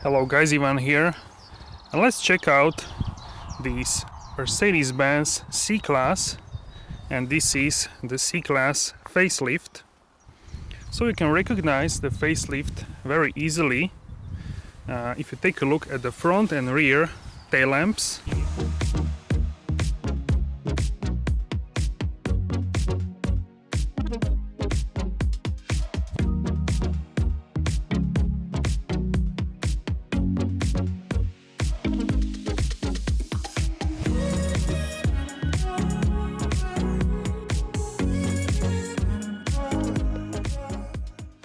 Hello guys, Ivan here, and let's check out this Mercedes-Benz C-Class, and this is the C-Class Facelift. So you can recognize the facelift very easily if you take a look at the front and rear tail lamps.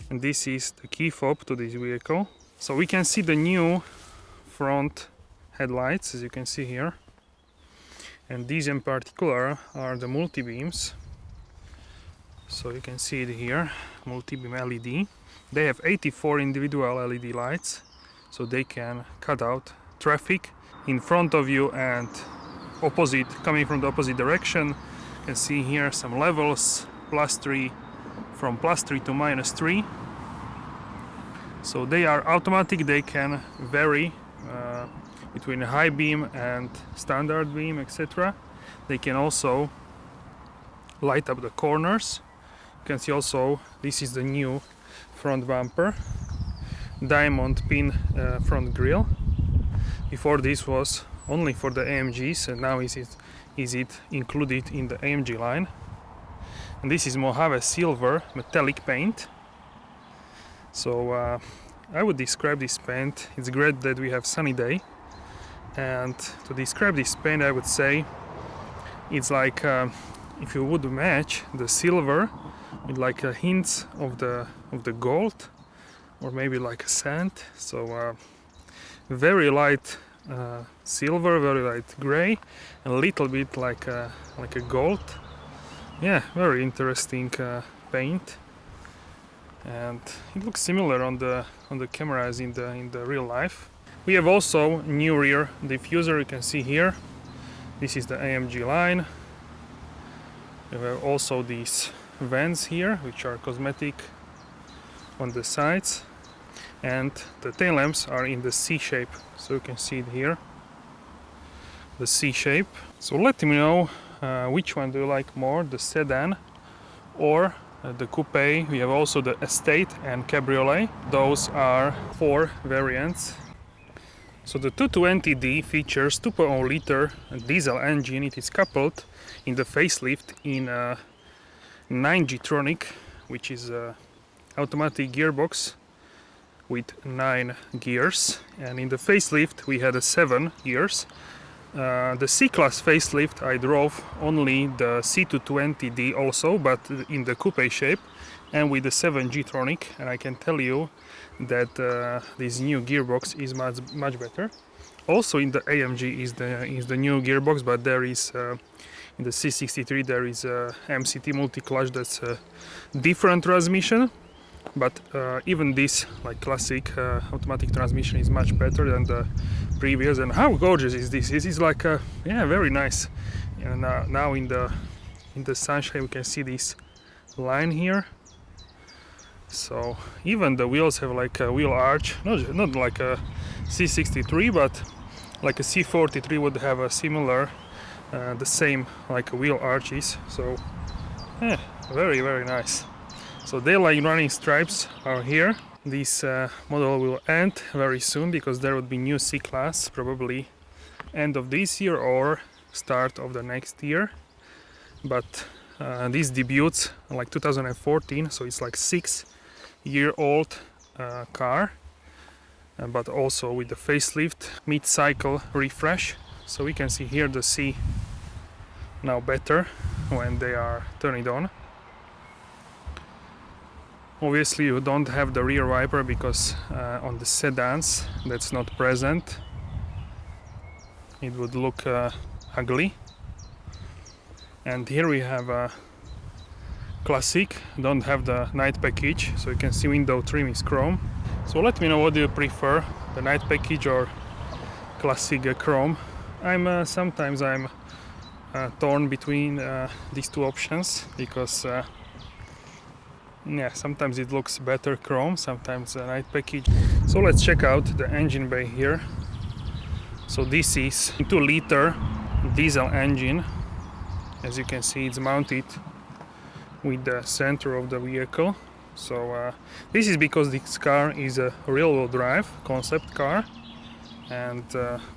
And this is the key fob to this vehicle. So we can see the new front headlights, as you can see here. And these in particular are the multi-beams. So you can see it here, multi-beam LED. They have 84 individual LED lights, so they can cut out traffic in front of you and opposite, coming from the opposite direction. You can see here some levels, +3, from +3 to -3. So they are automatic, they can vary between high beam and standard beam, etc. They can also light up the corners. You can see also this is the new front bumper, diamond pin front grille. Before this was only for the AMGs, and now is it included in the AMG line. And this is Mojave silver metallic paint. So I would describe this paint, it's great that we have sunny day, and to describe this paint I would say it's like if you would match the silver with like a hint of the gold, or maybe like a sand. So very light silver, very light gray, and a little bit like a gold. Yeah, very interesting paint, and it looks similar on the camera as in the real life. We have also new rear diffuser, you can see here. This is the AMG line. We have also these vents here, which are cosmetic on the sides, and the tail lamps are in the C shape, so you can see it here, the C shape. So let me know which one do you like more, the sedan or the coupe. We have also the estate and cabriolet. Those are 4 variants. So the 220D features 2.0 liter diesel engine. It is coupled in the facelift in 9G-tronic, which is an automatic gearbox with 9 gears, and in the facelift we had 7 gears. The C-Class facelift I drove only the C220D also, but in the coupe shape and with the 7G-tronic, and I can tell you that this new gearbox is much better. Also in the AMG is the new gearbox, but there is in the C63 there is a MCT multi-clutch, that's a different transmission. But even this like classic automatic transmission is much better than the previous. And how gorgeous is this? This is like yeah, very nice. And now in the sunshine we can see this line here. So even the wheels have like a wheel arch, not like a C63, but like a C43 would have a similar, the same like wheel arches. So yeah, very nice. So daylight running stripes are here. This model will end very soon because there would be new C-Class probably end of this year or start of the next year. But this debuts like 2014, so it's like 6-year-old car, but also with the facelift mid-cycle refresh. So we can see here the C now better when they are turned on. Obviously you don't have the rear wiper because on the sedans that's not present. It would look ugly. And here we have a classic, don't have the night package, so you can see window trim is chrome. So let me know, what do you prefer, the night package or classic chrome? Sometimes I'm torn between these two options because Yeah, sometimes it looks better chrome, sometimes a night package. So let's check out the engine bay here. So this is a 2-liter diesel engine. As you can see, it's mounted with the center of the vehicle. So this is because this car is a rear-wheel drive concept car, and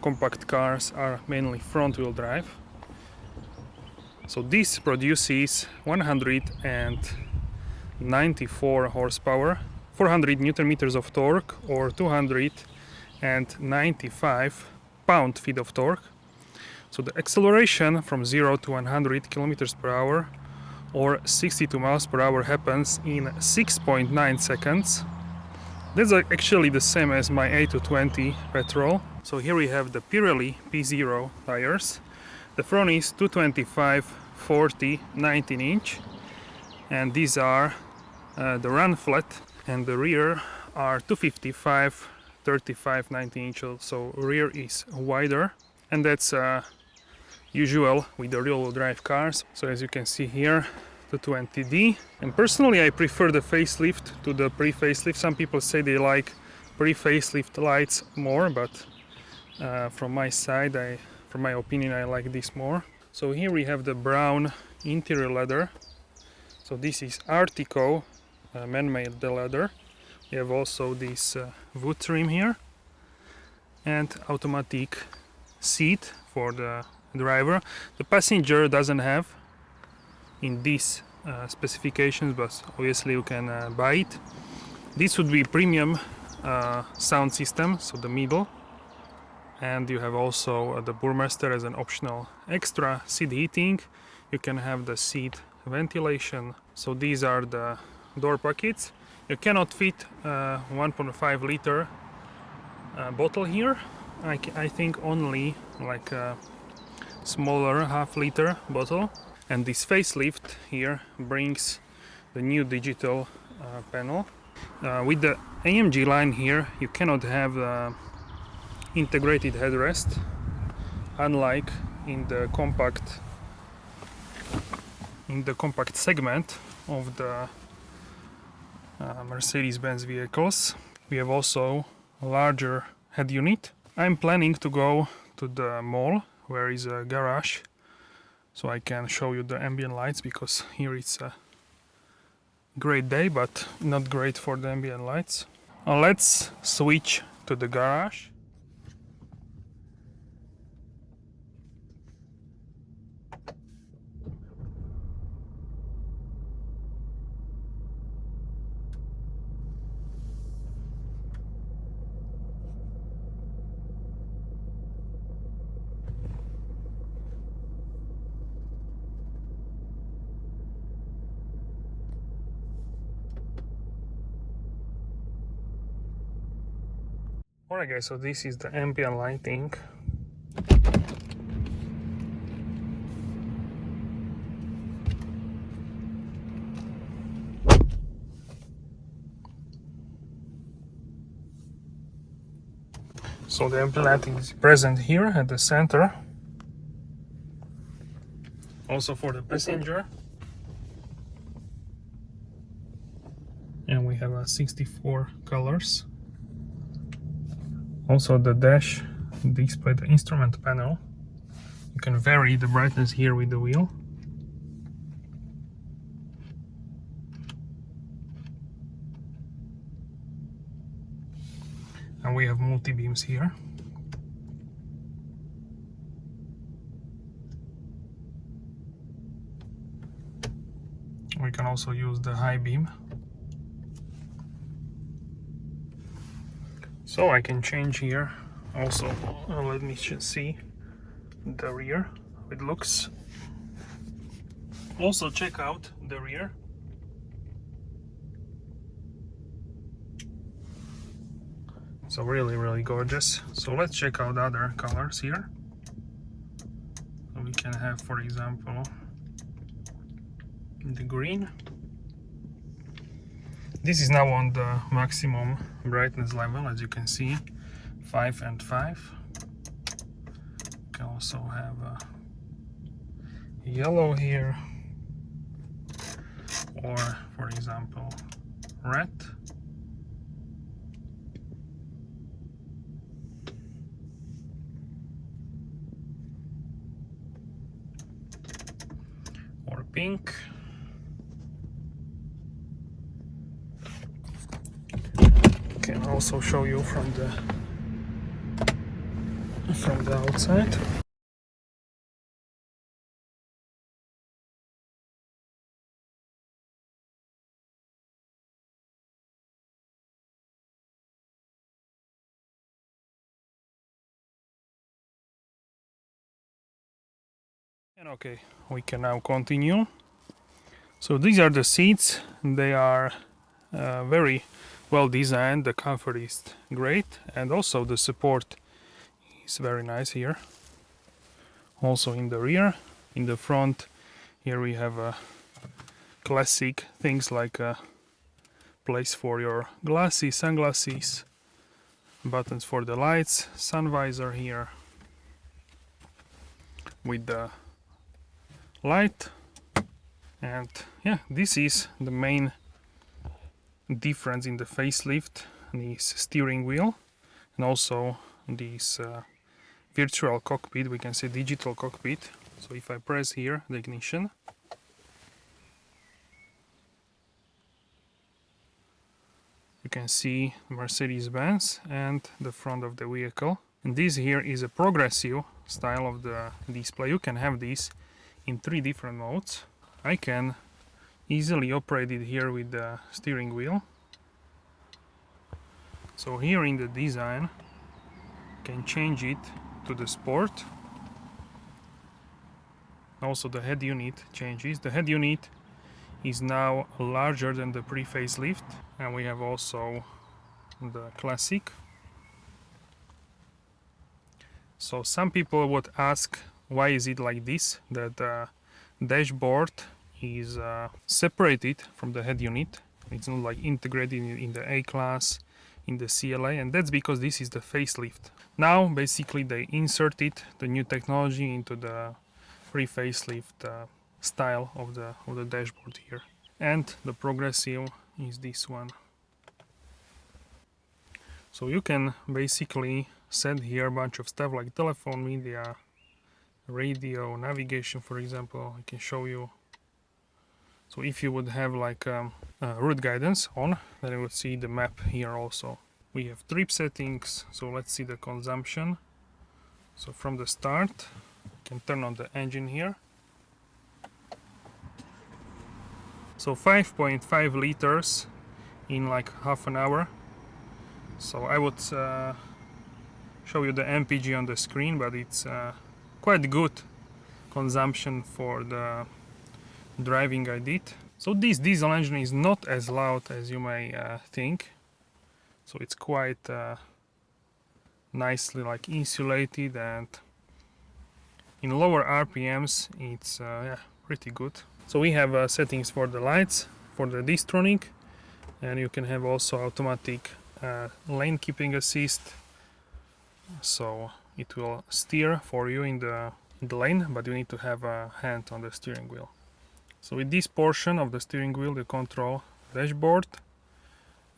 compact cars are mainly front-wheel drive. So this produces 194 horsepower, 400 newton meters of torque, or 295 pound-feet of torque. So the acceleration from 0 to 100 kilometers per hour or 62 miles per hour happens in 6.9 seconds. That's actually the same as my A220 petrol. So here we have the Pirelli P0 tires. The front is 225/40 19-inch, and these are the run flat, and the rear are 255/35 19-inch, so rear is wider, and that's usual with the rear-wheel drive cars. So as you can see here, the 20D. And personally I prefer the facelift to the pre-facelift. Some people say they like pre-facelift lights more, but from my side, from my opinion, I like this more. So here we have the brown interior leather. So this is Artico man-made leather. We have also this wood trim here and automatic seat for the driver. The passenger doesn't have in these specifications, but obviously you can buy it. This would be premium sound system, so the middle, and you have also the Burmester as an optional extra. Seat heating, you can have the seat ventilation. So these are the door pockets. You cannot fit 1.5 liter bottle here. I think only like a smaller half-liter bottle. And this facelift here brings the new digital panel. With the AMG line here, you cannot have integrated headrest, unlike in the compact segment of the Mercedes-Benz vehicles. We have also a larger head unit. I'm planning to go to the mall where is a garage, so I can show you the ambient lights, because here it's a great day but not great for the ambient lights. Now let's switch to the garage. Alright guys, so this is the ambient lighting. So the ambient lighting is present here at the center. Also for the passenger. And we have 64 colors. Also the dash display the instrument panel. You can vary the brightness here with the wheel. And we have multi-beams here. We can also use the high beam. So I can change here also. Let me see the rear, how it looks. Also check out the rear. So really gorgeous. So let's check out other colors here. So we can have, for example, the green. This is now on the maximum brightness level, as you can see, 5 and 5. You can also have yellow here. or for example red. Or pink. Can also show you from the outside. And okay, we can now continue. So these are the seats. They are very well designed. The comfort is great, and also the support is very nice here. Also in the rear, in the front, here we have classic things like a place for your glasses, sunglasses, buttons for the lights, sun visor here with the light. And yeah, this is the main difference in the facelift, this steering wheel, and also this virtual cockpit. We can say digital cockpit. So if I press here the ignition, you can see Mercedes-Benz and the front of the vehicle. And this here is a progressive style of the display. You can have this in 3 different modes. I can easily operate it here with the steering wheel. So here in the design, you can change it to the sport. Also the head unit changes. The head unit is now larger than the pre-facelift, and we have also the classic. So some people would ask, why is it like this, that the dashboard is separated from the head unit. It's not like integrated in the A-Class, in the CLA, and that's because this is the facelift. Now basically they inserted the new technology into the pre-facelift style of the dashboard here. And the progressive is this one. So you can basically set here a bunch of stuff like telephone, media, radio, navigation, for example. I can show you. So if you would have like route guidance on, then you would see the map here also. We have trip settings, so let's see the consumption. So from the start, you can turn on the engine here. So 5.5 liters in like half an hour. So I would show you the MPG on the screen, but it's quite good consumption for the driving I did. So this diesel engine is not as loud as you may think. So it's quite nicely like insulated, and in lower RPMs it's yeah, pretty good. So we have settings for the lights, for the distronic, and you can have also automatic lane keeping assist. So it will steer for you in the lane, but you need to have a hand on the steering wheel. So with this portion of the steering wheel you control dashboard,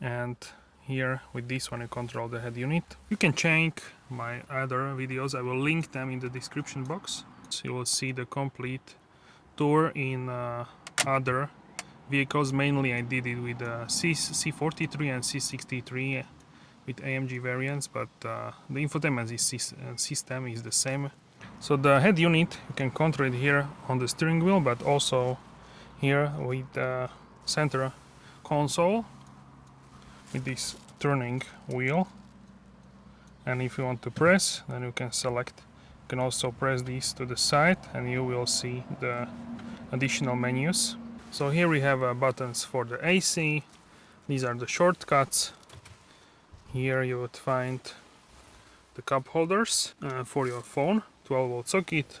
and here with this one you control the head unit. You can check my other videos, I will link them in the description box. So you will see the complete tour in other vehicles. Mainly I did it with C43 and C63 with AMG variants, but the infotainment system is the same. So the head unit you can control it here on the steering wheel, but also here with the center console with this turning wheel. And if you want to press, then you can select. You can also press this to the side and you will see the additional menus. So here we have buttons for the AC. These are the shortcuts. Here you would find the cup holders for your phone, 12-volt socket.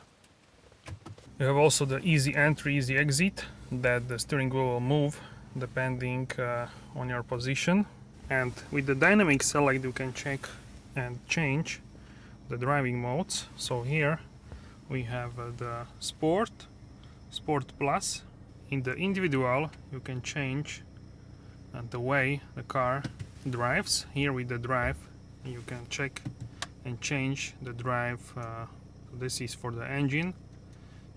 You have also the easy entry, easy exit, that the steering wheel will move depending on your position. And with the dynamic select you can check and change the driving modes. So here we have the Sport, Sport Plus In the individual, you can change the way the car drives. Here with the drive, you can check and change the drive. This is for the engine.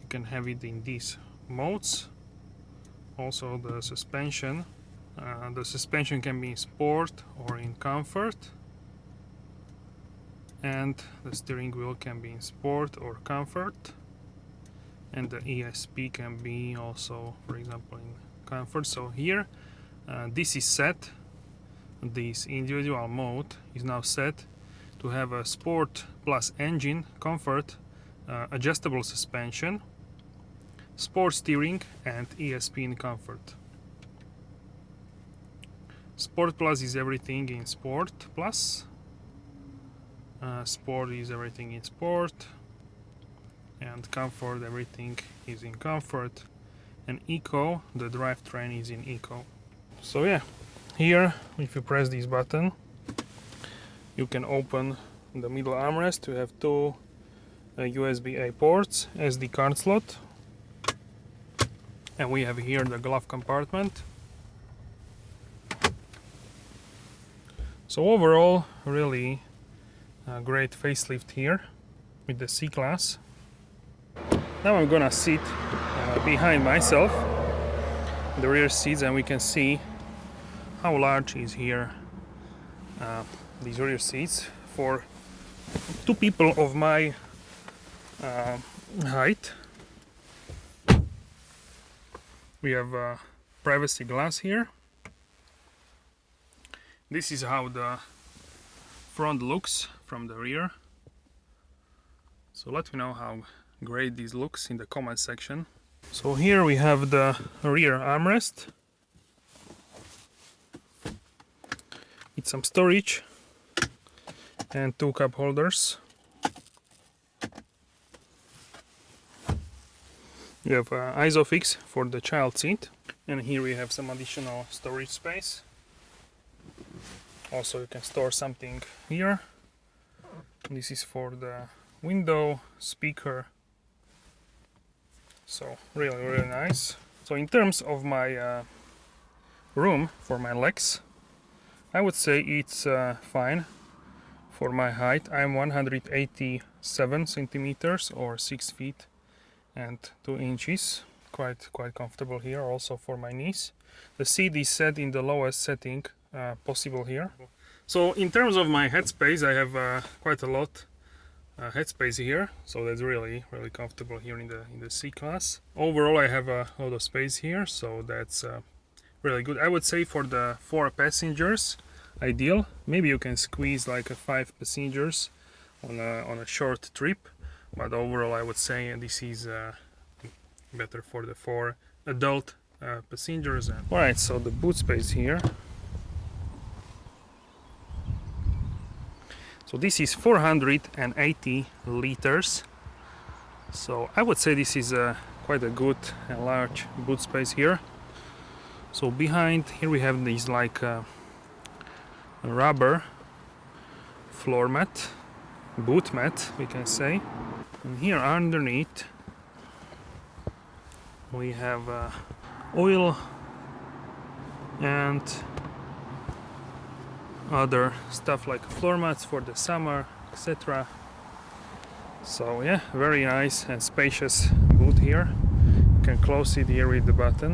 You can have it in these modes. Also the suspension. The suspension can be in sport or in comfort. And the steering wheel can be in sport or comfort. And the ESP can be also, for example, in comfort. So here, this is set. This individual mode is now set to have a sport plus engine, comfort, adjustable suspension, sport steering, and ESP in comfort. Sport plus is everything in sport plus. Sport is everything in sport, and comfort, everything is in comfort, and eco, the drivetrain is in eco. So yeah, here if you press this button, you can open the middle armrest to have two USB-A ports, SD card slot, and we have here the glove compartment. So overall, really great facelift here with the C-Class. Now I'm gonna sit behind myself in the rear seats, and we can see how large is here these rear seats for two people of my height. We have privacy glass here. This is how the front looks from the rear. So let me know how great this looks in the comment section. So here we have the rear armrest. It's some storage and two cup holders. You have Isofix for the child seat, and here we have some additional storage space. Also you can store something here. This is for the window, speaker. So really nice. So in terms of my room for my legs, I would say it's fine for my height. I'm 187 centimeters or 6 feet and 2 inches. Quite comfortable here, also for my knees. The seat is set in the lowest setting possible here. So in terms of my headspace, I have quite a lot headspace here, so that's really comfortable here in the C-Class. Overall, I have a lot of space here, so that's really good. I would say for the 4 passengers, ideal. Maybe you can squeeze like 5 passengers on a short trip, but overall, I would say this is better for the 4 adult passengers. All right, so the boot space here. So this is 480 liters. So I would say this is quite a good and large boot space here. So behind here we have these like a rubber floor mat, boot mat we can say. And here underneath we have oil and other stuff like floor mats for the summer, etc. So yeah, very nice and spacious boot here. You can close it here with the button.